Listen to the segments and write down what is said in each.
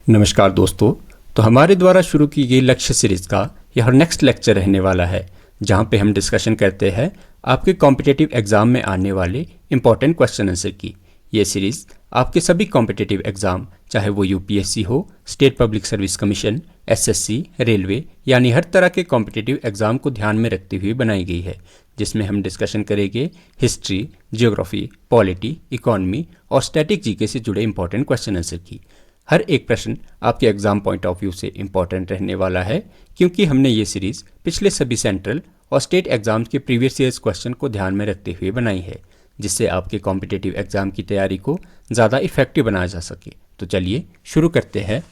नमस्कार दोस्तों। तो हमारे द्वारा शुरू की गई लक्ष्य सीरीज़ का यह नेक्स्ट लेक्चर रहने वाला है, जहां पे हम डिस्कशन करते हैं आपके कॉम्पिटिटिव एग्ज़ाम में आने वाले इंपॉर्टेंट क्वेश्चन आंसर की। ये सीरीज़ आपके सभी कॉम्पिटिटिव एग्ज़ाम, चाहे वो यूपीएससी हो, state public service commission, SSC, railway, यानी हर तरह के कॉम्पिटिटिव एग्ज़ाम को ध्यान में रखते हुए बनाई गई है, जिसमें हम डिस्कशन करेंगे हिस्ट्री, जियोग्राफी, पॉलिटी, इकोनॉमी और स्टैटिक जीके से जुड़े इंपॉर्टेंट क्वेश्चन आंसर की। हर एक प्रश्न आपके एग्जाम पॉइंट ऑफ व्यू से इम्पॉर्टेंट रहने वाला है, क्योंकि हमने ये सीरीज़ पिछले सभी सेंट्रल और स्टेट एग्जाम्स के प्रीवियस ईयर्स क्वेश्चन को ध्यान में रखते हुए बनाई है, जिससे आपके कॉम्पिटिटिव एग्जाम की तैयारी को ज़्यादा इफेक्टिव बनाया जा सके। तो चलिए शुरू करते हैं।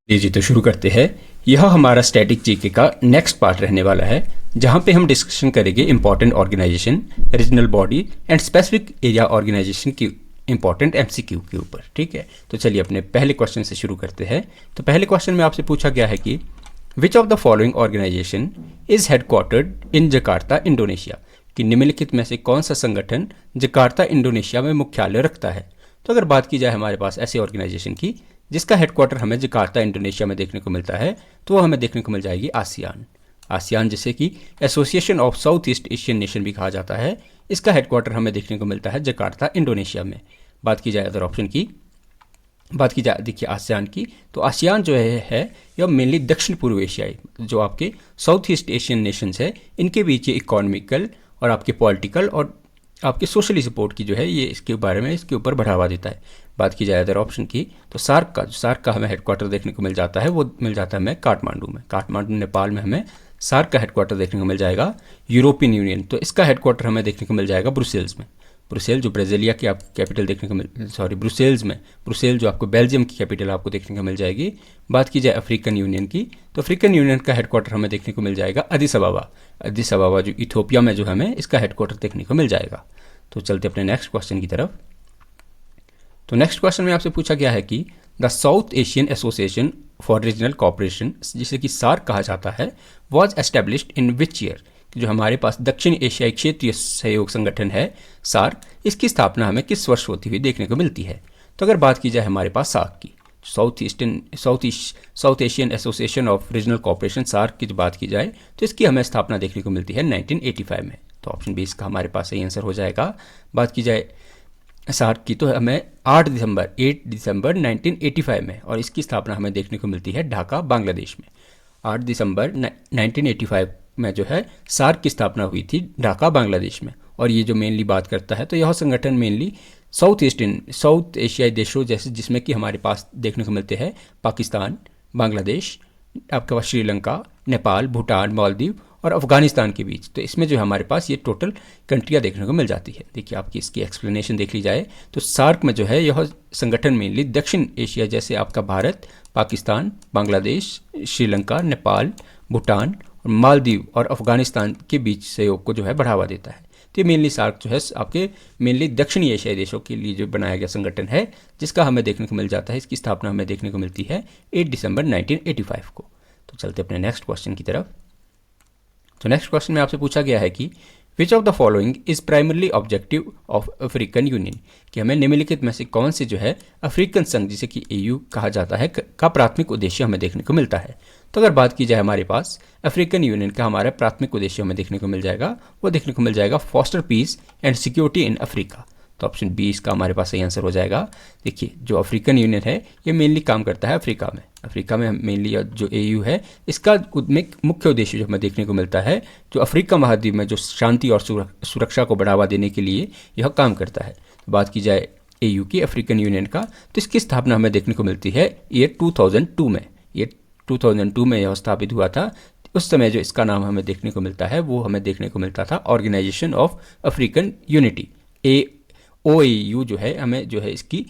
जी तो शुरू करते हैं। यह हमारा स्टैटिक जीके का नेक्स्ट पार्ट रहने वाला है, जहाँ पे हम डिस्कशन करेंगे important organization, regional body and specific area organization की इंपॉर्टेंट एमसीक्यू के ऊपर। ठीक है, तो चलिए अपने पहले क्वेश्चन से शुरू करते हैं। तो पहले क्वेश्चन में आपसे पूछा गया है कि which of the following organization is headquartered in Jakarta, Indonesia, कि निम्नलिखित में से कौन सा संगठन जकार्ता, इंडोनेशिया में मुख्यालय रखता है। तो अगर बात की जाए हमारे पास ऐसे ऑर्गेनाइजेशन की जिसका हेडक्वार्टर हमें जकार्ता, इंडोनेशिया में देखने को मिलता है, तो वो हमें देखने को मिल जाएगी आसियान। आसियान, जिसे कि association of south east Asian nation भी कहा जाता है, इसका हेडक्वार्टर हमें देखने को मिलता है जकार्ता, इंडोनेशिया में। बात की जाए अदर ऑप्शन की, बात की जाए देखिए आसियान की, तो आसियान जो है यह मेनली दक्षिण पूर्व एशियाई, जो आपके साउथ ईस्ट एशियन नेशंस है, इनके बीच ये इकोनॉमिकल और आपके पॉलिटिकल और आपके सोशली सपोर्ट की जो है, ये इसके बारे में इसके ऊपर बढ़ावा देता है। बात की जाए अदर ऑप्शन की, तो सार्क का हमें हेडक्वार्टर देखने को मिल जाता है, वो मिल जाता है हमें काठमांडू में। काठमांडू नेपाल में हमें सार्क का हेडक्वार्टर देखने को मिल जाएगा। यूरोपियन यूनियन, तो इसका हेडक्वार्टर हमें देखने को मिल जाएगा ब्रुसेल्स में। ब्रुसेल जो ब्राज़ीलिया की आप कैपिटल देखने को ब्रुसेल जो आपको बेल्जियम की कैपिटल आपको देखने को मिल जाएगी। बात की जाए अफ्रीकन यूनियन की, तो अफ्रीकन यूनियन का हेडक्वार्टर हमें देखने को मिल जाएगा अदिस अबाबा जो इथोपिया में जो हमें इसका हेडक्वार्टर देखने को मिल जाएगा। तो चलते अपने नेक्स्ट क्वेश्चन की तरफ। तो नेक्स्ट क्वेश्चन में आपसे पूछा गया है कि the South Asian Association for Regional cooperation, जिसे कि सार्क कहा जाता है, was established in which year, जो हमारे पास दक्षिण एशियाई क्षेत्रीय सहयोग संगठन है सार्क, इसकी स्थापना हमें किस वर्ष होती हुई देखने को मिलती है। तो अगर बात की जाए हमारे पास सार्क की, South Asian Association of Regional cooperation SAARC की जो बात की जाए, तो इसकी हमें स्थापना देखने को मिलती है 1985 में। तो ऑप्शन बी इसका हमारे पास सही आंसर हो जाएगा। बात की जाए सार्क की, तो हमें 8 दिसंबर 1985 में, और इसकी स्थापना हमें देखने को मिलती है ढाका, बांग्लादेश में। 8 दिसंबर 1985 में जो है सार्क की स्थापना हुई थी ढाका, बांग्लादेश में। और ये जो मेनली बात करता है, तो यह संगठन मेनली साउथ एशियाई देशों जैसे, जिसमें कि हमारे पास देखने को मिलते हैं पाकिस्तान, बांग्लादेश, आपके पास श्रीलंका, नेपाल, भूटान, मालदीव और अफगानिस्तान के बीच, तो इसमें जो हमारे पास ये टोटल कंट्रियाँ देखने को मिल जाती है। देखिए आपकी इसकी एक्सप्लेनेशन देख ली जाए, तो सार्क में जो है यह संगठन मेनली दक्षिण एशिया जैसे आपका भारत, पाकिस्तान, बांग्लादेश, श्रीलंका, नेपाल, भूटान और मालदीव और अफगानिस्तान के बीच सहयोग को जो है बढ़ावा देता है। तो ये मेनली सार्क जो है आपके मेनली दक्षिणी एशियाई देशों के लिए जो बनाया गया संगठन है, जिसका हमें देखने को मिल जाता है, इसकी स्थापना हमें देखने को मिलती है 8 दिसंबर 1985 को। तो चलते अपने नेक्स्ट क्वेश्चन की तरफ। तो नेक्स्ट क्वेश्चन में आपसे पूछा गया है कि which of the following is primarily objective of African union, कि हमें निम्नलिखित में से कौन से जो है अफ्रीकन संघ, जिसे कि एयू कहा जाता है, का प्राथमिक उद्देश्य हमें देखने को मिलता है। तो अगर बात की जाए हमारे पास अफ्रीकन यूनियन का हमारा प्राथमिक उद्देश्य हमें देखने को मिल जाएगा, वो देखने को मिल जाएगा foster peace and security in Africa. तो ऑप्शन बी इसका हमारे पास सही आंसर हो जाएगा। देखिए जो अफ्रीकन यूनियन है ये मेनली काम करता है अफ्रीका में मेनली जो एयू है, इसका मुख्य उद्देश्य जो हमें देखने को मिलता है, जो अफ्रीका महाद्वीप में जो शांति और सुरक्षा को बढ़ावा देने के लिए यह काम करता है। तो बात की जाए एयू की, अफ्रीकन यूनियन का, तो इसकी स्थापना हमें देखने को मिलती है ईयर 2002 में। ईयर 2002 में यह स्थापित हुआ था। उस समय जो इसका नाम हमें देखने को मिलता है, वो हमें देखने को मिलता था Organization of African unity, OAU जो है, हमें जो है इसकी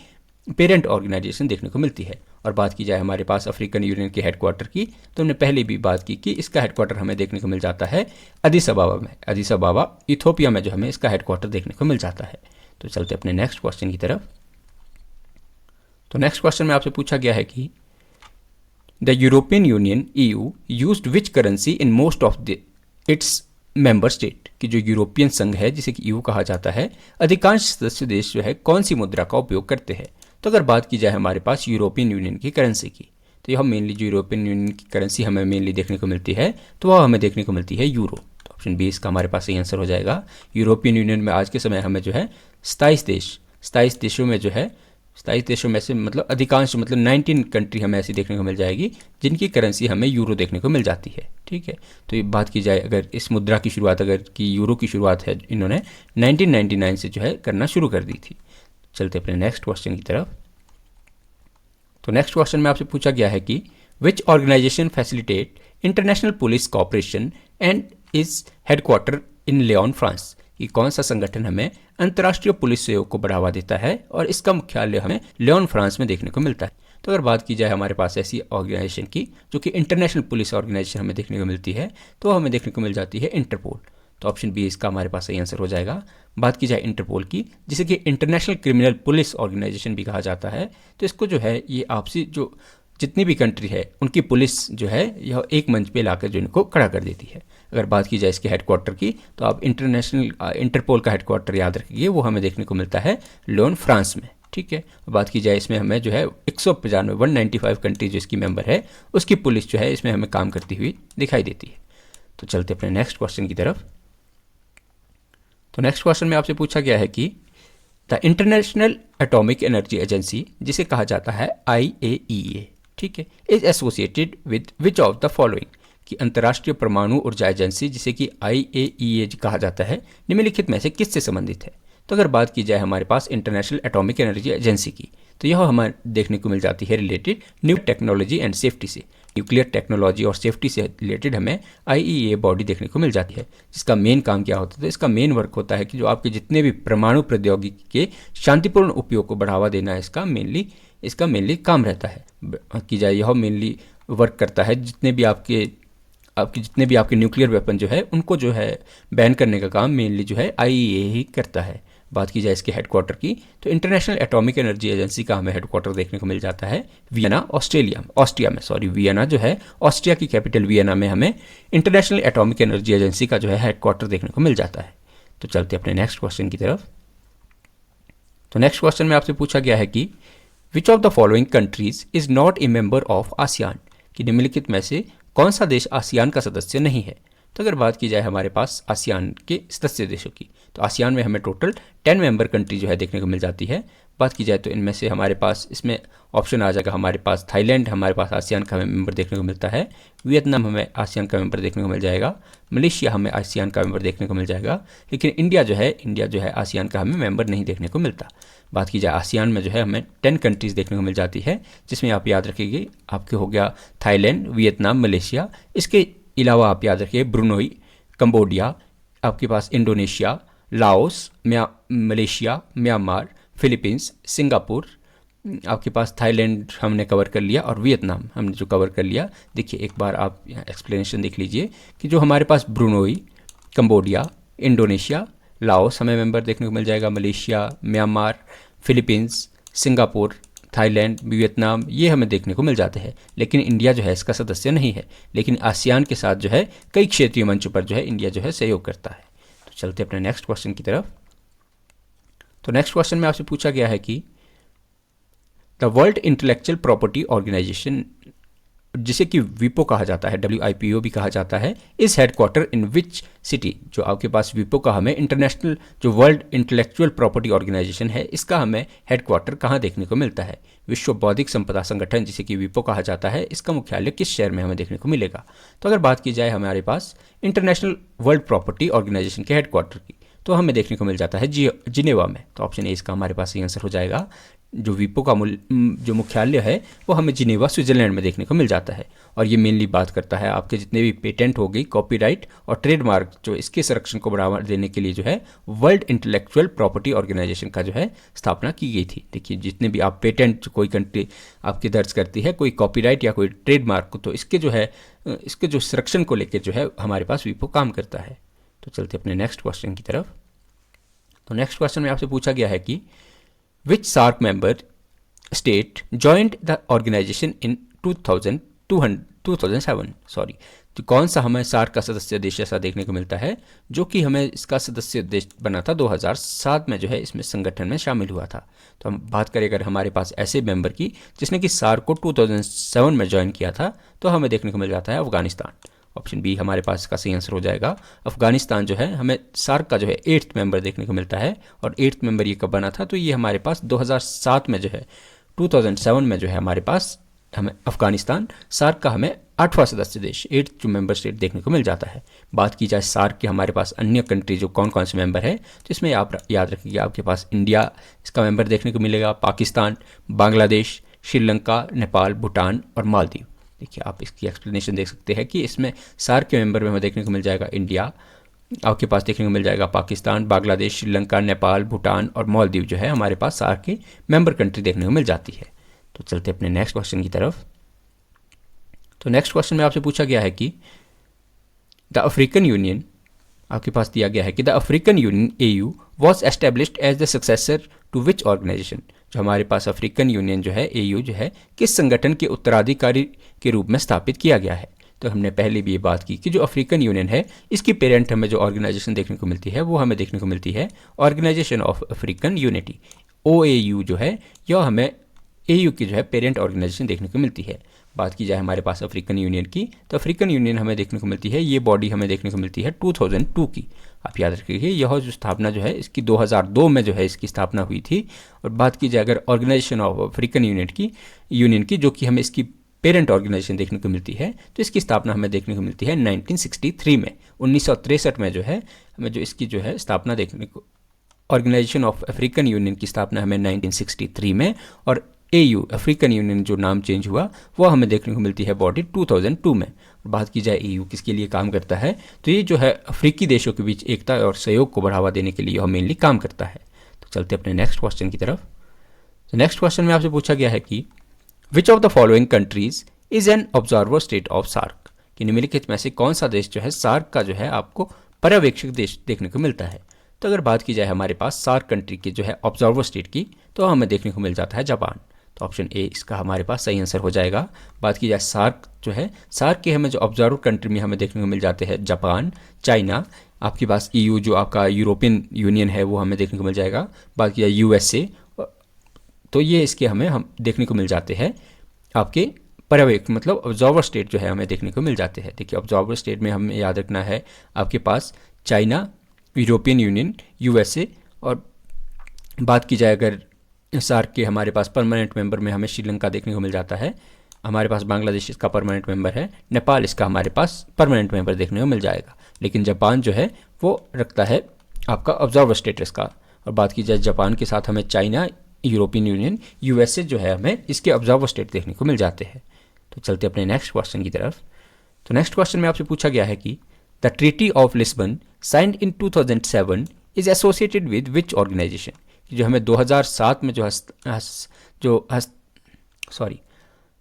पेरेंट ऑर्गेनाइजेशन देखने को मिलती है। और बात की जाए हमारे पास अफ्रीकन यूनियन के हेडक्वार्टर की, तो हमने पहले भी बात की कि इसका हेडक्वार्टर हमें देखने को मिल जाता है अदिस अबाबा में। अदिस अबाबा इथोपिया में जो हमें इसका हेडक्वार्टर देखने को मिल जाता है। तो चलते अपने नेक्स्ट क्वेश्चन की तरफ। तो नेक्स्ट क्वेश्चन में आपसे पूछा गया है कि the European union EU used which currency in most of its member state, कि जो यूरोपियन संघ है जिसे कि EU कहा जाता है, अधिकांश सदस्य देश जो है कौन सी मुद्रा का उपयोग करते हैं। तो अगर बात की जाए हमारे पास यूरोपियन यूनियन की करेंसी की, तो यह मेनली जो यूरोपियन यूनियन की करेंसी हमें मेनली देखने को मिलती है, तो वह हमें देखने को मिलती है यूरो। तो ऑप्शन बी इसका हमारे पास सही आंसर हो जाएगा। यूरोपियन यूनियन में आज के समय हमें जो है 27 देशों में जो है 27 देशों में से मतलब अधिकांश मतलब 19 कंट्री हमें ऐसी देखने को मिल जाएगी जिनकी करेंसी हमें यूरो देखने को मिल जाती है। ठीक है, तो ये बात की जाए अगर इस मुद्रा की शुरुआत अगर की यूरो की शुरुआत है इन्होंने 1999 से जो है करना शुरू कर दी थी। चलते अपने नेक्स्ट क्वेश्चन की तरफ। तो नेक्स्ट क्वेश्चन में आपसे पूछा गया है कि which organization facilitate international police cooperation and is headquarter in Lyon France, कि कौन सा संगठन हमें अंतर्राष्ट्रीय पुलिस सहयोग को बढ़ावा देता है और इसका मुख्यालय हमें लियोन फ्रांस में देखने को मिलता है। तो अगर बात की जाए हमारे पास ऐसी ऑर्गेनाइजेशन की जो कि इंटरनेशनल पुलिस ऑर्गेनाइजेशन हमें देखने को मिलती है, तो हमें देखने को मिल जाती है इंटरपोल। तो ऑप्शन बी इसका हमारे पास सही आंसर हो जाएगा। बात की जाए इंटरपोल की, जिसे कि इंटरनेशनल क्रिमिनल पुलिस ऑर्गेनाइजेशन भी कहा जाता है, तो इसको जो है ये आपसी जो जितनी भी कंट्री है उनकी पुलिस जो है यह एक मंच पे लाकर जो इनको खड़ा कर देती है। अगर बात की जाए इसके हेडक्वार्टर की, तो आप इंटरपोल का हेडक्वार्टर याद रखिए, वो हमें देखने को मिलता है लियोन फ्रांस में। ठीक है, बात की जाए इसमें हमें जो है 195 कंट्री जो इसकी मेंबर है उसकी पुलिस जो है इसमें हमें काम करती हुई दिखाई देती है। तो चलते अपने नेक्स्ट क्वेश्चन की तरफ। तो नेक्स्ट क्वेश्चन में आपसे पूछा गया है कि the international atomic energy agency, जिसे कहा जाता है IAEA, ठीक है, is associated with which of the following, कि अंतर्राष्ट्रीय परमाणु ऊर्जा एजेंसी जिसे कि IAEA कहा जाता है निम्नलिखित में से किससे संबंधित है। तो अगर बात की जाए हमारे पास इंटरनेशनल एटॉमिक एनर्जी एजेंसी की, तो यह हमें देखने को मिल जाती है related nuclear technology and safety से। न्यूक्लियर टेक्नोलॉजी और सेफ्टी से रिलेटेड हमें IAEA बॉडी देखने को मिल जाती है, जिसका मेन काम क्या होता है, तो इसका मेन वर्क होता है कि जो आपके जितने भी परमाणु प्रौद्योगिकी के शांतिपूर्ण उपयोग को बढ़ावा देना है, इसका मेनली काम रहता है। की जाए यह मेनली वर्क करता है जितने भी आपके न्यूक्लियर वेपन जो है उनको जो है बैन करने का काम मेनली जो है IAEA ही करता है। बात की जाए इसके हेडक्वार्टर की, तो इंटरनेशनल एटॉमिक एनर्जी एजेंसी का हमें हेडक्वार्टर देखने को मिल जाता है वियना ऑस्ट्रिया में। वियना जो है ऑस्ट्रिया की कैपिटल वियना में हमें इंटरनेशनल एटॉमिक एनर्जी एजेंसी का जो है हेडक्वार्टर देखने को मिल जाता है। तो चलते अपने नेक्स्ट क्वेश्चन की तरफ। तो नेक्स्ट क्वेश्चन में आपसे पूछा गया है कि which of the following countries is not a member of ASEAN, कि निम्नलिखित में से कौन सा देश आसियान का सदस्य नहीं है। तो अगर बात की जाए हमारे पास आसियान के सदस्य देशों की, तो आसियान में हमें टोटल 10 मेंबर कंट्री जो है देखने को मिल जाती है। बात की जाए तो इनमें से हमारे पास इसमें ऑप्शन आ जाएगा हमारे पास थाईलैंड हमारे पास आसियान का हमें मेंबर देखने को मिलता है, वियतनाम हमें आसियान का मेंबर देखने को मिल जाएगा, मलेशिया हमें आसियान का मेंबर देखने को मिल जाएगा, लेकिन इंडिया जो है आसियान का हमें मेंबर नहीं देखने को मिलता। बात की जाए आसियान में जो है हमें 10 कंट्रीज़ देखने को मिल जाती है, जिसमें आप याद रखिए आपके हो गया थाईलैंड, वियतनाम, मलेशिया। इसके अलावा आप याद रखिए ब्रुनोई, कंबोडिया, आपके पास Indonesia, Laos, Malaysia, Myanmar, Philippines, Singapore, आपके पास थाईलैंड हमने कवर कर लिया और वियतनाम हमने जो कवर कर लिया। देखिए एक बार आप एक्सप्लेनेशन देख लीजिए कि जो हमारे पास ब्रुनोई, कंबोडिया, इंडोनेशिया, लाओस हमें मेंबर देखने को मिल जाएगा, Malaysia, Myanmar, Philippines, Singapore, Thailand, Vietnam, ये हमें देखने को मिल जाते हैं, लेकिन इंडिया जो है इसका सदस्य नहीं है। लेकिन आसियान के साथ जो है कई क्षेत्रीय मंचों पर जो है इंडिया जो है सहयोग करता है। तो चलते अपने नेक्स्ट क्वेश्चन की तरफ। तो नेक्स्ट क्वेश्चन में आपसे पूछा गया है कि the world intellectual property organization, जिसे कि विपो कहा जाता है, WIPO भी कहा जाता है, इस हेडक्वार्टर इन विच सिटी, जो आपके पास विपो का हमें इंटरनेशनल जो वर्ल्ड इंटेलेक्चुअल प्रॉपर्टी ऑर्गेनाइजेशन है इसका हमें हेडक्वार्टर कहाँ देखने को मिलता है। विश्व बौद्धिक संपदा संगठन जिसे कि विपो कहा जाता है, इसका मुख्यालय किस शहर में हमें देखने को मिलेगा। तो अगर बात की जाए हमारे पास इंटरनेशनल वर्ल्ड प्रॉपर्टी ऑर्गेनाइजेशन के हेडक्वार्टर की, तो हमें देखने को मिल जाता है जिनेवा में। तो ऑप्शन ए इसका हमारे पास सही आंसर हो जाएगा। जो विपो का जो मुख्यालय है वो हमें जिनेवा स्विट्जरलैंड में देखने को मिल जाता है, और ये मेनली बात करता है आपके जितने भी पेटेंट हो गई, कॉपीराइट और ट्रेडमार्क, जो इसके संरक्षण को बढ़ावा देने के लिए जो है वर्ल्ड इंटेलेक्चुअल प्रॉपर्टी ऑर्गेनाइजेशन का जो है स्थापना की गई थी। देखिए जितने भी आप पेटेंट कोई कंट्री आपके दर्ज करती है, कोई कॉपीराइट या कोई ट्रेडमार्क, तो इसके जो संरक्षण को लेकर जो है हमारे पास विपो काम करता है। तो चलते अपने नेक्स्ट क्वेश्चन की तरफ। तो नेक्स्ट क्वेश्चन में आपसे पूछा गया है कि which SAARC member state joined the organization in 2000 2007 sorry, तो कौन सा हमें सार्क का सदस्य देश ऐसा देखने को मिलता है जो कि हमें इसका सदस्य देश बना था 2007 में जो है इसमें संगठन में शामिल हुआ था। तो हम बात करें अगर हमारे पास ऐसे मेंबर की जिसने कि सार्क को 2007 में ज्वाइन किया था, तो हमें देखने को मिल जाता है अफगानिस्तान। ऑप्शन बी हमारे पास इसका सही आंसर हो जाएगा। अफगानिस्तान जो है हमें सार्क का जो है 8th मेंबर देखने को मिलता है, और 8th मेंबर ये कब बना था, तो ये हमारे पास 2007 में जो है 2007 में जो है हमारे पास हमें अफगानिस्तान सार्क का हमें 8वां सदस्य देश 8th जो मेंबर स्टेट देखने को मिल जाता है। बात की जाए सार्क के हमारे पास अन्य कंट्री जो कौन कौन से मेंबर है, तो इसमें आप याद रखिए आपके पास इंडिया इसका मेंबर देखने को मिलेगा, पाकिस्तान, बांग्लादेश, श्रीलंका, नेपाल, भूटान और मालदीव। देखिए आप इसकी एक्सप्लेनेशन देख सकते हैं कि इसमें सार्क के मेंबर में हमें देखने को मिल जाएगा इंडिया, आपके पास देखने को मिल जाएगा पाकिस्तान, बांग्लादेश, श्रीलंका, नेपाल, भूटान और मालदीव जो है हमारे पास सार्क की मेंबर कंट्री देखने को मिल जाती है। तो चलते अपने नेक्स्ट क्वेश्चन की तरफ। तो नेक्स्ट क्वेश्चन में आपसे पूछा गया है कि द अफ्रीकन यूनियन, आपके पास दिया गया है कि the african union AU was established as the successor to which organization. जो हमारे पास अफ्रीकन यूनियन जो है AU जो है किस संगठन के उत्तराधिकारी के रूप में स्थापित किया गया है। तो हमने पहले भी ये बात की कि जो अफ्रीकन यूनियन है इसकी पेरेंट हमें जो ऑर्गेनाइजेशन देखने को मिलती है वो हमें देखने को मिलती है organization of African unity, OAU जो है यह हमें AU की जो है पेरेंट ऑर्गेनाइजेशन देखने को मिलती है। बात की जाए हमारे पास अफ्रीकन यूनियन की, तो अफ्रीकन यूनियन हमें देखने को मिलती है, ये बॉडी हमें देखने को मिलती है 2002 की। आप याद रखिए यह जो स्थापना जो है इसकी 2002 में जो है इसकी स्थापना हुई थी। और बात की जाए अगर ऑर्गेनाइजेशन ऑफ अफ्रीकन यूनियन की जो कि हमें इसकी पेरेंट ऑर्गेनाइजेशन देखने को मिलती है, तो इसकी स्थापना हमें देखने को मिलती है 1963 में, 1963 में जो है हमें जो इसकी जो है स्थापना देखने को, ऑर्गेनाइजेशन ऑफ अफ्रीकन यूनियन की स्थापना हमें 1963 में, और AU अफ्रीकन यूनियन जो नाम चेंज हुआ वो हमें देखने को मिलती है बॉडी 2002 में। बात की जाए AU किसके लिए काम करता है, तो ये जो है अफ्रीकी देशों के बीच एकता और सहयोग को बढ़ावा देने के लिए यह मेनली काम करता है। तो चलते अपने नेक्स्ट क्वेश्चन की तरफ। तो नेक्स्ट क्वेश्चन में आपसे पूछा गया है कि which of the following countries is an observer state of SAARC, कि निम्नलिखित में से कौन सा देश जो है सार्क का जो है आपको पर्यवेक्षक देश देखने को मिलता है। तो अगर बात की जाए हमारे पास सार्क कंट्री की जो है ऑब्जर्वर स्टेट की, तो हमें देखने को मिल जाता है जापान। तो ऑप्शन ए इसका हमारे पास सही आंसर हो जाएगा। बात की जाए सार्क जो है, सार्क के हमें जो ऑब्जर्वर कंट्री में हमें देखने को मिल जाते हैं जापान, चाइना, आपके पास EU जो आपका यूरोपियन यूनियन है वो हमें देखने को मिल जाएगा। बात की जाए USA, तो ये इसके हम देखने को मिल जाते हैं आपके पर्यवेक्षक मतलब ऑब्जर्वर स्टेट जो है हमें देखने को मिल जाते हैं। देखिए ऑब्जर्वर स्टेट में हमें याद रखना है आपके पास चाइना, यूरोपियन यूनियन, USA, और बात की जाए अगर सार्क के हमारे पास परमानेंट मेंबर में हमें श्रीलंका देखने को मिल जाता है, हमारे पास बांग्लादेश इसका परमानेंट मेंबर है, नेपाल इसका हमारे पास परमानेंट मेंबर देखने को मिल जाएगा, लेकिन जापान जो है वो रखता है आपका ऑब्जर्वर स्टेटस का। और बात की जाए जापान के साथ हमें चाइना, यूरोपियन यूनियन, USA जो है हमें इसके ऑब्जर्वर स्टेट देखने को मिल जाते हैं। तो चलते अपने नेक्स्ट क्वेश्चन की तरफ। तो नेक्स्ट क्वेश्चन में आपसे पूछा गया है कि the treaty of Lisbon signed in 2007 is associated with which organization, जो हमें 2007 में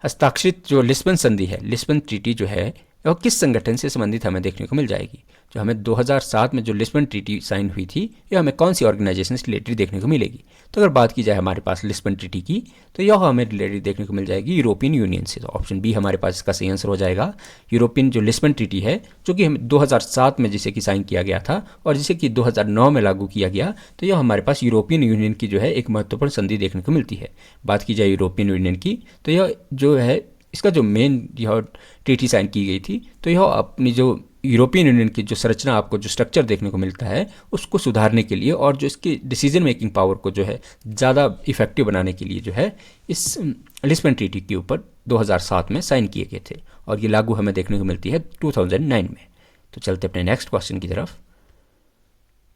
हस्ताक्षरित जो लिस्बन संधि है, लिस्बन ट्रीटी जो है वह किस संगठन से संबंधित हमें देखने को मिल जाएगी। जो हमें 2007 में जो लिस्बन ट्रीटी साइन हुई थी यह हमें कौन सी ऑर्गेनाइजेशन से रिलेटेड देखने को मिलेगी। तो अगर बात की जाए हमारे पास लिस्बन ट्रीटी की, तो यह हमें रिलेटेड देखने को मिल जाएगी यूरोपियन यूनियन से। तो ऑप्शन बी हमारे पास इसका सही आंसर हो जाएगा। यूरोपियन जो लिस्बन ट्रीटी है जो कि हमें 2007 में जिसे कि साइन किया गया था और जिसे कि 2009 में लागू किया गया, तो यह हमारे पास यूरोपियन यूनियन की जो है एक महत्वपूर्ण संधि देखने को मिलती है। बात की जाए यूरोपियन यूनियन की, तो यह जो है इसका जो मेन यह ट्रीटी साइन की गई थी, तो यह अपनी जो यूरोपियन यूनियन की जो संरचना आपको जो स्ट्रक्चर देखने को मिलता है उसको सुधारने के लिए और जो इसकी डिसीजन मेकिंग पावर को जो है ज़्यादा इफेक्टिव बनाने के लिए जो है इस लिस्बन ट्रीटी के ऊपर 2007 में साइन किए गए थे, और ये लागू हमें देखने को मिलती है 2009 में। तो चलते अपने नेक्स्ट क्वेश्चन की तरफ।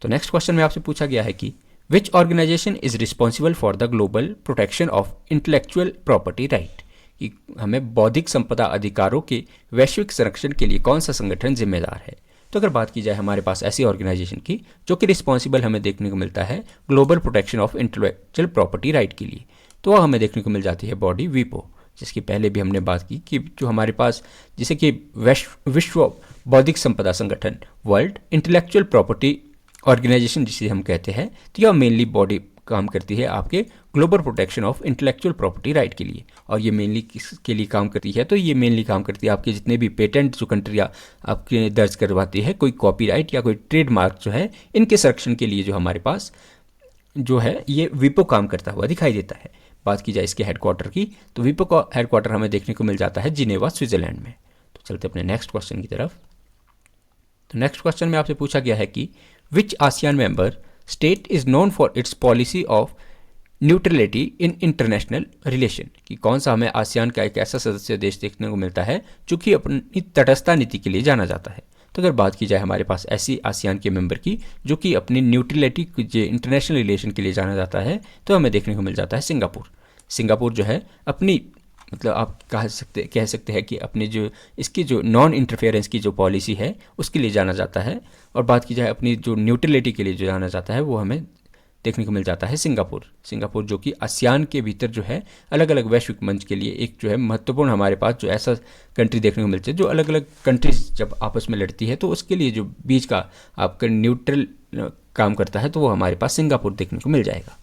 तो नेक्स्ट क्वेश्चन में आपसे पूछा गया है कि which organization is responsible for the global protection of intellectual property right, कि हमें बौद्धिक संपदा अधिकारों के वैश्विक संरक्षण के लिए कौन सा संगठन जिम्मेदार है। तो अगर बात की जाए हमारे पास ऐसी ऑर्गेनाइजेशन की जो कि रिस्पॉन्सिबल हमें देखने को मिलता है global protection of intellectual property right के लिए, तो वह हमें देखने को मिल जाती है बॉडी वीपो, जिसकी पहले भी हमने बात की कि जो हमारे पास जिसे कि विश्व बौद्धिक संपदा संगठन, वर्ल्ड इंटेलेक्चुअल प्रॉपर्टी ऑर्गेनाइजेशन जिसे हम कहते हैं, तो यह मेनली बॉडी काम करती है आपके global protection of intellectual property right के लिए। और ये मेनली किसके लिए काम करती है, तो ये मेनली काम करती है आपके जितने भी पेटेंट जो कंट्रियाँ आपके दर्ज करवाती है, कोई कॉपीराइट या कोई ट्रेडमार्क जो है, इनके संरक्षण के लिए जो हमारे पास जो है ये विपो काम करता हुआ दिखाई देता है। बात की जाए इसके हेडक्वार्टर की, तो विपो का हेडक्वार्टर हमें देखने को मिल जाता है जिनेवा, स्विट्जरलैंड में। तो चलते अपने नेक्स्ट क्वेश्चन की तरफ। तो नेक्स्ट क्वेश्चन में आपसे पूछा गया है कि which ASEAN member state is known for its policy of neutrality in international relation, कि कौन सा हमें आसियान का एक ऐसा सदस्य देश देखने को मिलता है जो कि अपनी तटस्थता नीति के लिए जाना जाता है। तो अगर बात की जाए हमारे पास ऐसी आसियान के मेंबर की जो कि अपनी न्यूट्रलिटी जो इंटरनेशनल रिलेशन के लिए जाना जाता है, तो हमें देखने को मिल जाता है सिंगापुर। सिंगापुर जो है अपनी मतलब आप कह सकते हैं कि अपनी जो इसकी जो नॉन इंटरफेरेंस की जो पॉलिसी है उसके लिए जाना जाता है। और बात की जाए अपनी जो न्यूट्रलिटी के लिए जो जाना जाता है, वो हमें देखने को मिल जाता है सिंगापुर। सिंगापुर जो कि आसियान के भीतर जो है अलग अलग वैश्विक मंच के लिए एक जो है महत्वपूर्ण हमारे पास जो ऐसा कंट्री देखने को मिलती है, जो अलग अलग कंट्रीज जब आपस में लड़ती है तो उसके लिए जो बीच का आपका न्यूट्रल काम करता है, तो वो हमारे पास सिंगापुर देखने को मिल जाएगा।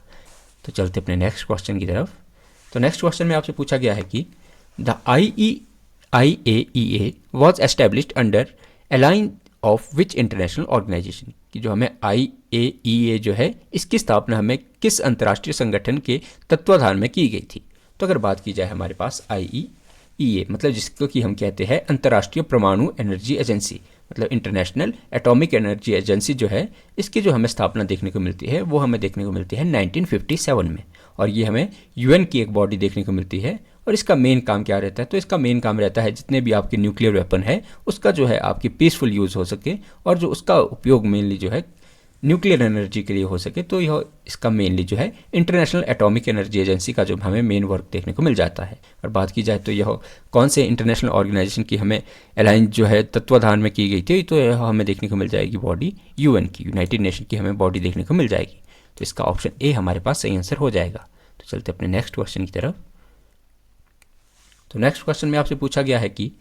तो चलते अपने नेक्स्ट क्वेश्चन की तरफ। तो नेक्स्ट क्वेश्चन में आपसे पूछा गया है कि the IAEA was established under align of which international organization, कि जो हमें IAEA जो है इसकी स्थापना हमें किस अंतर्राष्ट्रीय संगठन के तत्वाधान में की गई थी। तो अगर बात की जाए हमारे पास IAEA मतलब जिसको कि हम कहते हैं अंतर्राष्ट्रीय परमाणु एनर्जी एजेंसी, मतलब इंटरनेशनल एटॉमिक एनर्जी एजेंसी जो है, इसकी जो हमें स्थापना देखने को मिलती है वो हमें देखने को मिलती है 1957 में। और ये हमें UN की एक बॉडी देखने को मिलती है। और इसका मेन काम क्या रहता है, तो इसका मेन काम रहता है जितने भी आपके न्यूक्लियर वेपन है उसका जो है आपकी पीसफुल यूज़ हो सके, और जो उसका उपयोग मेनली जो है न्यूक्लियर एनर्जी के लिए हो सके। तो यह इसका मेनली जो है इंटरनेशनल एटॉमिक एनर्जी एजेंसी का जो हमें मेन वर्क देखने को मिल जाता है। और बात की जाए तो यह कौन से इंटरनेशनल ऑर्गेनाइजेशन की हमें अलायंस जो है तत्वाधान में की गई थी, तो यह हमें देखने को मिल जाएगी बॉडी UN की, यूनाइटेड नेशन की हमें बॉडी देखने को मिल जाएगी। तो इसका ऑप्शन ए हमारे पास सही आंसर हो जाएगा। तो चलते अपने नेक्स्ट क्वेश्चन की तरफ। तो नेक्स्ट क्वेश्चन में आपसे पूछा गया है कि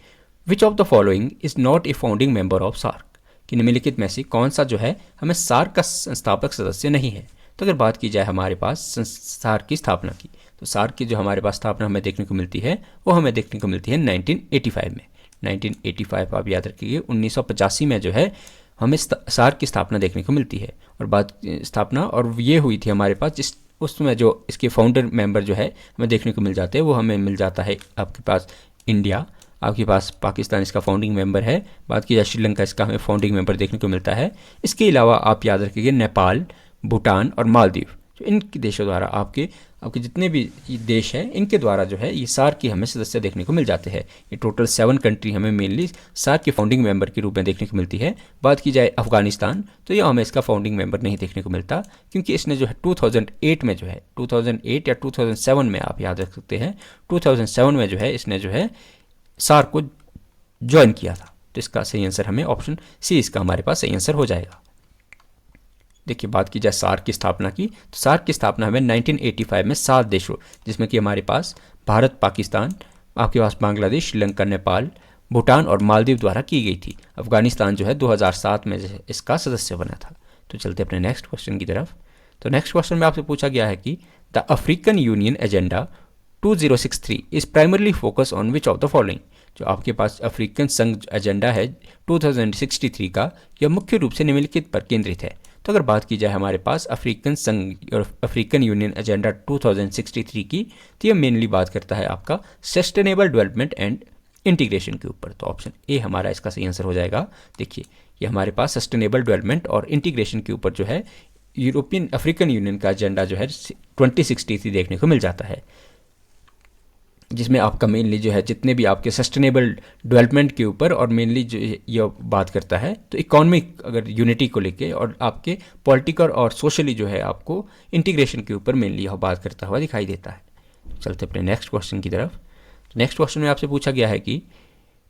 which of the following is not a founding member of SAARC, कि निम्नलिखित में से कौन सा जो है हमें सार्क का संस्थापक सदस्य नहीं है। तो अगर बात की जाए हमारे पास सार्क की स्थापना की, तो सार्क की जो हमारे पास स्थापना हमें देखने को मिलती है वो हमें देखने को मिलती है 1985 में। 1985 आप याद रखिए, 1985 में जो है हमें सार्क की स्थापना देखने को मिलती है। और बात स्थापना और ये हुई थी हमारे पास जिस उसमें जो इसके फाउंडर मेंबर जो है हमें देखने को मिल जाते हैं, वो हमें मिल जाता है आपके पास इंडिया, आपके पास पाकिस्तान इसका फाउंडिंग मेंबर है। बात की जाए श्रीलंका, इसका हमें फाउंडिंग मेंबर देखने को मिलता है। इसके अलावा आप याद रखिए नेपाल, भूटान और मालदीव, जो इन देशों द्वारा आपके जितने भी देश हैं इनके द्वारा जो है ये सार्क की हमें सदस्य देखने को मिल जाते हैं। ये टोटल 7 कंट्री हमें मेनली सार्क के फाउंडिंग मेंबर के रूप में देखने को मिलती है। बात की जाए अफगानिस्तान, तो यह हमें इसका फाउंडिंग मेंबर नहीं देखने को मिलता, क्योंकि इसने जो है 2008 में जो है 2008 या 2007 में आप याद रख सकते हैं, 2007 में जो है इसने जो है सार्क को ज्वाइन किया था। तो इसका सही आंसर हमें ऑप्शन सी इसका हमारे पास सही आंसर हो जाएगा। देखिए बात की जाए सार्क की स्थापना की, तो सार्क की स्थापना हमें 1985 में 7 देशों, जिसमें कि हमारे पास भारत, पाकिस्तान, आपके पास बांग्लादेश, श्रीलंका, नेपाल, भूटान और मालदीव द्वारा की गई थी। अफगानिस्तान जो है 2007 में इसका सदस्य बना था। तो चलते अपने नेक्स्ट क्वेश्चन की तरफ। तो नेक्स्ट क्वेश्चन में आपसे पूछा गया है कि the african union agenda 2063 is primarily focus on which of the following, जो आपके पास अफ्रीकन संघ एजेंडा है 2063 का, यह मुख्य रूप से निम्नलिखित पर केंद्रित है। तो अगर बात की जाए हमारे पास अफ्रीकन संघ और अफ्रीकन यूनियन एजेंडा 2063 की, तो यह मेनली बात करता है आपका सस्टेनेबल डेवलपमेंट एंड इंटीग्रेशन के ऊपर। तो ऑप्शन ए हमारा इसका सही आंसर हो जाएगा। देखिए ये हमारे पास सस्टेनेबल डेवलपमेंट और इंटीग्रेशन के ऊपर जो है यूरोपियन अफ्रीकन यूनियन का एजेंडा जो है 2063 देखने को मिल जाता है, जिसमें आपका मेनली जो है जितने भी आपके सस्टेनेबल डेवलपमेंट के ऊपर और मेनली जो ये बात करता है, तो इकोनॉमिक अगर यूनिटी को लेके और आपके पॉलिटिकल और सोशली जो है आपको इंटीग्रेशन के ऊपर मेनली यह बात करता हुआ दिखाई देता है। चलते अपने नेक्स्ट क्वेश्चन की तरफ। नेक्स्ट क्वेश्चन में आपसे पूछा गया है कि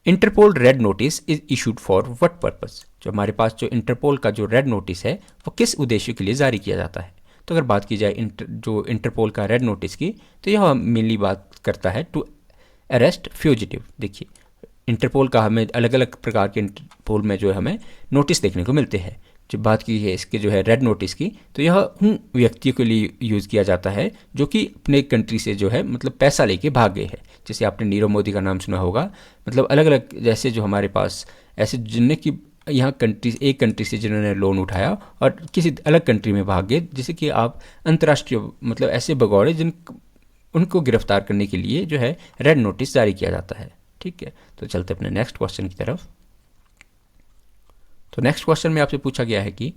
Interpol red notice is issued for what purpose, जो हमारे पास जो इंटरपोल का जो रेड नोटिस है वो किस उद्देश्य के लिए जारी किया जाता है। तो अगर बात की जाए जो इंटरपोल का रेड नोटिस की, तो यह मेनली बात करता है टू अरेस्ट फ्यूजिटिव। देखिए इंटरपोल का हमें अलग अलग प्रकार के इंटरपोल में जो है हमें नोटिस देखने को मिलते हैं। जब बात की है इसके जो है रेड नोटिस की, तो यह उन व्यक्तियों के लिए यूज़ किया जाता है जो कि अपने कंट्री से जो है मतलब पैसा लेके भाग गए हैं। जैसे आपने नीरव मोदी का नाम सुना होगा, मतलब अलग अलग जैसे जो हमारे पास ऐसे जिनने की यहाँ कंट्री एक कंट्री से जिन्होंने लोन उठाया और किसी अलग कंट्री में भाग गए, जैसे कि आप अंतर्राष्ट्रीय मतलब ऐसे भगौड़े जिन उनको गिरफ्तार करने के लिए जो है रेड नोटिस जारी किया जाता है। ठीक है, तो चलते अपने नेक्स्ट क्वेश्चन की तरफ। तो नेक्स्ट क्वेश्चन में आपसे पूछा गया है कि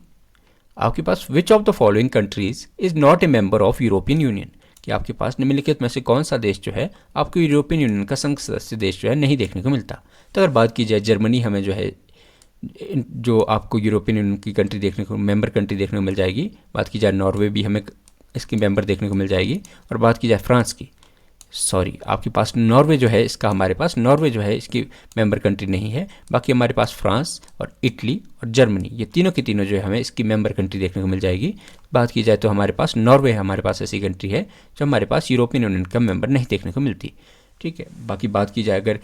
आपके पास which of the following countries is not a member of European Union, कि आपके पास निम्नलिखित में से कौन सा देश जो है आपको यूरोपियन यूनियन का संघ सदस्य देश जो है नहीं देखने को मिलता। तो अगर बात की जाए जर्मनी हमें जो है जो आपको यूरोपियन यूनियन की कंट्री देखने को मेंबर कंट्री देखने को मिल जाएगी। बात की जाए नॉर्वे भी हमें इसकी मेंबर देखने को मिल जाएगी। और बात की जाए फ्रांस की, सॉरी आपके पास नॉर्वे जो है इसका हमारे पास नॉर्वे जो है इसकी मेंबर कंट्री नहीं है। बाकी हमारे पास फ्रांस और इटली और जर्मनी ये तीनों की तीनों जो है हमें इसकी मेंबर कंट्री देखने को मिल जाएगी। बात की जाए तो हमारे पास नॉर्वे हमारे पास ऐसी कंट्री है जो हमारे पास यूरोपियन यूनियन का मेंबर नहीं देखने को मिलती। ठीक है, बाकी बात की जाए अगर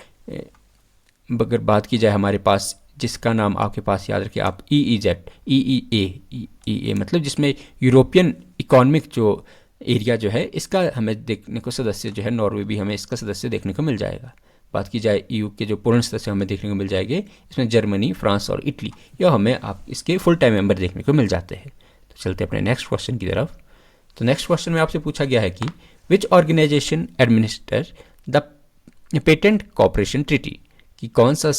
बात की जाए हमारे पास जिसका नाम आपके पास याद रखिए आप EEA मतलब जिसमें यूरोपियन इकोनॉमिक जो एरिया जो है इसका हमें देखने को सदस्य जो है नॉर्वे भी हमें इसका सदस्य देखने को मिल जाएगा। बात की जाए EU के जो पूर्ण सदस्य हमें देखने को मिल जाएंगे, इसमें जर्मनी, फ्रांस और इटली यह हमें आप इसके फुल टाइम मेंबर देखने को मिल जाते हैं। तो चलते अपने नेक्स्ट क्वेश्चन की तरफ। तो नेक्स्ट क्वेश्चन में आपसे पूछा गया है कि which organization administer the patent cooperation treaty, कि कौन सा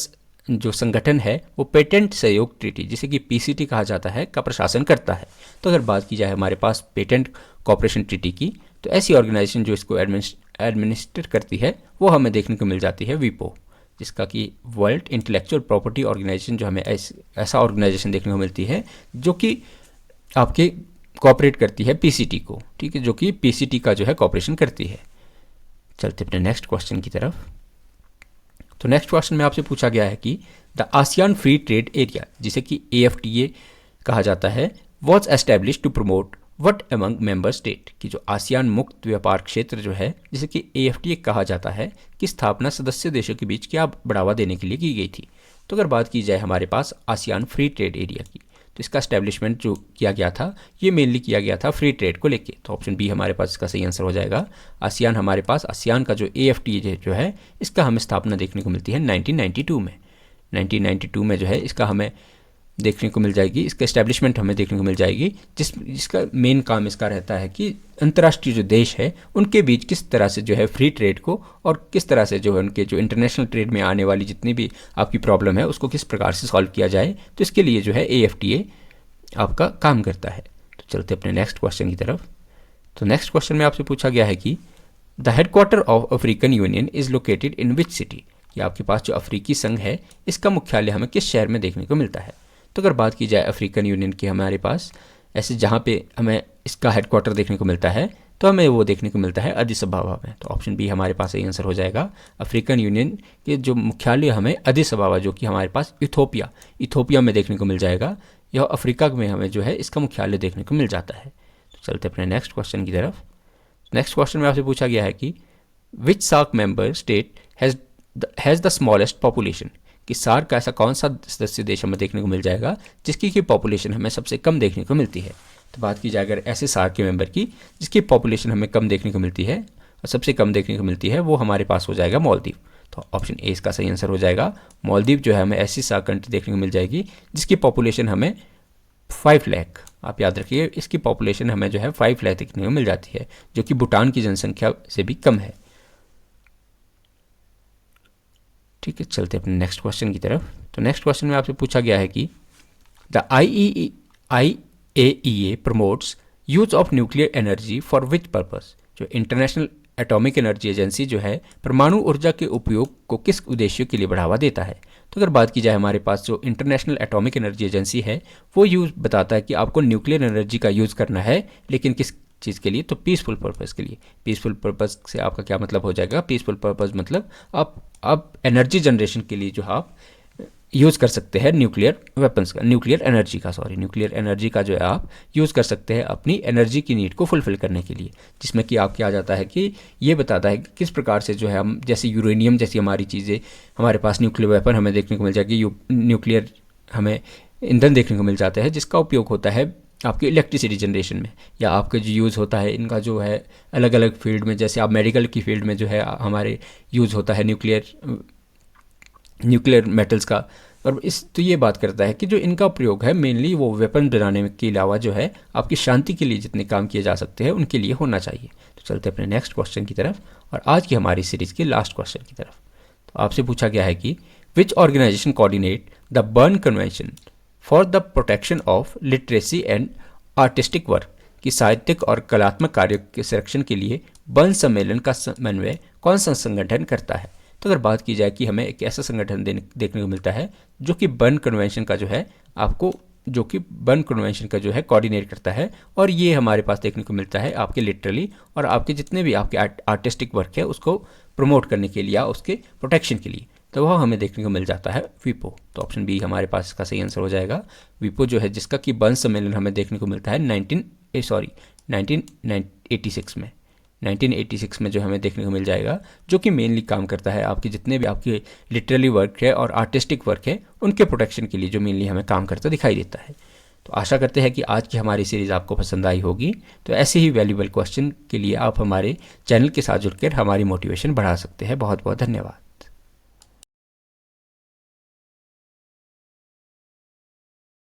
जो संगठन है वो पेटेंट सहयोग ट्रीटी जिसे कि PCT कहा जाता है का प्रशासन करता है। तो अगर बात की जाए हमारे पास पेटेंट कॉपरेशन ट्रीटी की, तो ऐसी ऑर्गेनाइजेशन जो इसको एडमिनिस्टर करती है वो हमें देखने को मिल जाती है WIPO, जिसका कि वर्ल्ड इंटेलेक्चुअल प्रॉपर्टी ऑर्गेनाइजेशन, जो हमें ऐसा ऑर्गेनाइजेशन देखने को मिलती है जो कि आपके कॉपरेट करती है PCT को। ठीक है, जो कि PCT का जो है कॉपरेशन करती है। चलते अपने नेक्स्ट क्वेश्चन की तरफ। तो नेक्स्ट क्वेश्चन में आपसे पूछा गया है कि the ASEAN free trade area जिसे कि AFTA कहा जाता है was establish to promote what among member state, कि जो आसियान मुक्त व्यापार क्षेत्र जो है जिसे कि AFTA कहा जाता है की स्थापना सदस्य देशों के बीच क्या बढ़ावा देने के लिए की गई थी। तो अगर बात की जाए हमारे पास आसियान फ्री ट्रेड एरिया की, तो इसका एस्टेब्लिशमेंट जो किया गया था ये मेनली किया गया था फ्री ट्रेड को लेके। तो ऑप्शन बी हमारे पास इसका सही आंसर हो जाएगा। आसियान हमारे पास आसियान का जो AFTA जो है इसका हमें स्थापना देखने को मिलती है 1992 में। 1992 में जो है इसका हमें देखने को मिल जाएगी, इसका एस्टेब्लिशमेंट हमें देखने को मिल जाएगी, जिसका मेन काम इसका रहता है कि अंतर्राष्ट्रीय जो देश है उनके बीच किस तरह से जो है फ्री ट्रेड को और किस तरह से जो है उनके जो इंटरनेशनल ट्रेड में आने वाली जितनी भी आपकी प्रॉब्लम है उसको किस प्रकार से सॉल्व किया जाए। तो इसके लिए जो है AFTA आपका काम करता है। तो चलते अपने नेक्स्ट क्वेश्चन की तरफ। तो नेक्स्ट क्वेश्चन में आपसे पूछा गया है कि the headquarter of African union is located in which city, कि आपके पास जो अफ्रीकी संघ है इसका मुख्यालय हमें किस शहर में देखने को मिलता है। तो अगर बात की जाए अफ्रीकन यूनियन की हमारे पास ऐसे जहाँ पे हमें इसका हेडक्वार्टर देखने को मिलता है तो हमें वो देखने को मिलता है अदिस अबाबा में। तो ऑप्शन बी हमारे पास सही आंसर हो जाएगा। अफ्रीकन यूनियन के जो मुख्यालय हमें अदिस अबाबा जो कि हमारे पास इथोपिया में देखने को मिल जाएगा। यह अफ्रीका में हमें जो है इसका मुख्यालय देखने को मिल जाता है। तो चलते अपने नेक्स्ट क्वेश्चन की तरफ। नेक्स्ट क्वेश्चन में आपसे पूछा गया है कि which SAARC member state has the smallest population, कि सार्क का ऐसा कौन सा सदस्य देश हमें देखने को मिल जाएगा जिसकी की पॉपुलेशन हमें सबसे कम देखने को मिलती है। तो बात की जाए अगर ऐसे सार्क के मेंबर की जिसकी पॉपुलेशन हमें कम देखने को मिलती है और सबसे कम देखने को मिलती है वो हमारे पास हो जाएगा मालदीव। तो ऑप्शन ए इसका सही आंसर हो जाएगा। मालदीव जो है हमें ऐसी सार्क कंट्री देखने को मिल जाएगी जिसकी पॉपुलेशन हमें 5 लाख, आप याद रखिए इसकी पॉपुलेशन हमें जो है 5 लाख देखने को मिल जाती है, जो कि भूटान की जनसंख्या से भी कम है। ठीक है, चलते अपने नेक्स्ट क्वेश्चन की तरफ। तो नेक्स्ट क्वेश्चन में आपसे पूछा गया है कि the IAEA promotes use of nuclear energy for which purpose, जो इंटरनेशनल एटॉमिक एनर्जी एजेंसी जो है परमाणु ऊर्जा के उपयोग को किस उद्देश्य के लिए बढ़ावा देता है। तो अगर बात की जाए हमारे पास जो इंटरनेशनल एटॉमिक एनर्जी एजेंसी है वो यूज बताता है कि आपको न्यूक्लियर एनर्जी का यूज़ करना है, लेकिन किस चीज़ के लिए, तो पीसफुल पर्पज़ के लिए। पीसफुल पर्पज़ से आपका क्या मतलब हो जाएगा, पीसफुल पर्पज़ मतलब आप एनर्जी जनरेशन के लिए जो आप यूज़ कर सकते हैं न्यूक्लियर वेपन्स का, न्यूक्लियर एनर्जी का जो है आप यूज़ कर सकते हैं अपनी एनर्जी की नीड को फुलफ़िल करने के लिए, जिसमें कि आप क्या जाता है कि ये बताता है कि किस प्रकार से जो है हम जैसे यूरेनियम जैसी हमारी चीज़ें हमारे पास न्यूक्लियर वेपन हमें देखने को मिल जाएगी, न्यूक्लियर हमें ईंधन देखने को मिल जाता है जिसका उपयोग होता है आपके इलेक्ट्रिसिटी जनरेशन में, या आपका जो यूज़ होता है इनका जो है अलग अलग फील्ड में, जैसे आप मेडिकल की फील्ड में जो है हमारे यूज़ होता है न्यूक्लियर मेटल्स का। और इस तो ये बात करता है कि जो इनका प्रयोग है मेनली वो वेपन बनाने के अलावा जो है आपकी शांति के लिए जितने काम किए जा सकते हैं उनके लिए होना चाहिए। तो चलते अपने नेक्स्ट क्वेश्चन की तरफ और आज की हमारी सीरीज़ के लास्ट क्वेश्चन की तरफ। तो आपसे पूछा गया है कि which organization coordinate the Berne convention for the protection of literacy and artistic work, कि साहित्यिक और कलात्मक कार्यों के संरक्षण के लिए बर्न सम्मेलन का समन्वय कौन सा संगठन करता है। तो अगर बात की जाए कि हमें एक ऐसा संगठन देखने को मिलता है जो कि बर्न कन्वेंशन का जो है कोऑर्डिनेट करता है, और ये हमारे पास देखने को मिलता है आपके लिटरली और आपके जितने भी आपके आर्टिस्टिक वर्क है उसको प्रमोट करने के लिए या उसके प्रोटेक्शन के लिए, तो वह हमें देखने को मिल जाता है विपो। तो ऑप्शन बी हमारे पास इसका सही आंसर हो जाएगा। विपो जो है जिसका कि बर्न सम्मेलन हमें देखने को मिलता है 1986 में, 1986 में जो हमें देखने को मिल जाएगा, जो कि मेनली काम करता है आपके जितने भी आपके लिटरली वर्क है और आर्टिस्टिक वर्क है उनके प्रोटेक्शन के लिए, जो मेनली हमें काम करता दिखाई देता है। तो आशा करते हैं कि आज की हमारी सीरीज़ आपको पसंद आई होगी। तो ऐसे ही वैल्यूबल क्वेश्चन के लिए आप हमारे चैनल के साथ जुड़कर हमारी मोटिवेशन बढ़ा सकते हैं। बहुत बहुत धन्यवाद।